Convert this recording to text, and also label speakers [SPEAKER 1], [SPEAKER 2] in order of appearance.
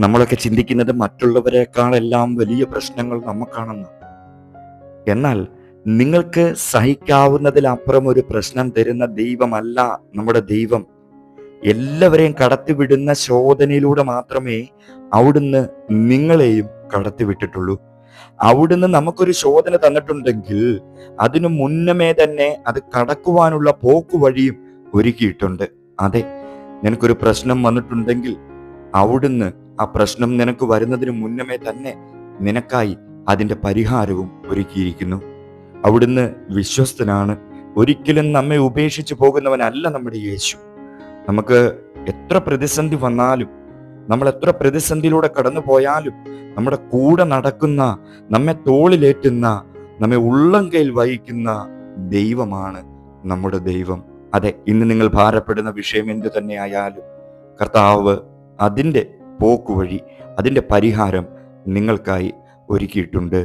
[SPEAKER 1] നമ്മളൊക്കെ ചിന്തിക്കുന്നത് മറ്റുള്ളവരെക്കാളെല്ലാം വലിയ പ്രശ്നങ്ങൾ നമുക്കാണെന്ന്. എന്നാൽ നിങ്ങൾക്ക് സഹിക്കാവുന്നതിലപ്പുറം ഒരു പ്രശ്നം തരുന്ന ദൈവമല്ല നമ്മുടെ ദൈവം. എല്ലാവരെയും കടത്തിവിടുന്ന ശോധനയിലൂടെ മാത്രമേ അവിടുന്ന് നിങ്ങളെയും കടത്തിവിട്ടിട്ടുള്ളൂ. അവിടുന്ന് നമുക്കൊരു ശോധന തന്നിട്ടുണ്ടെങ്കിൽ അതിനു മുന്നമേ തന്നെ അത് കടക്കുവാനുള്ള പോക്കുവഴിയും ഒരുക്കിയിട്ടുണ്ട്. അതെ, നിനക്കൊരു പ്രശ്നം വന്നിട്ടുണ്ടെങ്കിൽ അവിടുന്ന് ആ പ്രശ്നം നിനക്ക് വരുന്നതിന് മുന്നമേ തന്നെ നിനക്കായി അതിൻ്റെ പരിഹാരവും ഒരുക്കിയിരിക്കുന്നു. അവിടുന്ന് വിശ്വസ്തനാണ്. ഒരിക്കലും നമ്മെ ഉപേക്ഷിച്ചു പോകുന്നവനല്ല നമ്മുടെ യേശു. നമുക്ക് എത്ര പ്രതിസന്ധി വന്നാലും, നമ്മൾ എത്ര പ്രതിസന്ധിയിലൂടെ കടന്നു പോയാലും നമ്മുടെ കൂടെ നടക്കുന്ന, നമ്മെ തോളിലേറ്റുന്ന, നമ്മെ ഉള്ളം കയ്യിൽ വഹിക്കുന്ന ദൈവമാണ് നമ്മുടെ ദൈവം. അതെ, ഇന്ന് നിങ്ങൾ ഭാരപ്പെടുന്ന വിഷയം എന്തു തന്നെയായാലും കർത്താവ് അതിൻ്റെ പോക്കുവഴി, അതിൻ്റെ പരിഹാരം നിങ്ങൾക്കായി ഒരുക്കിയിട്ടുണ്ട്.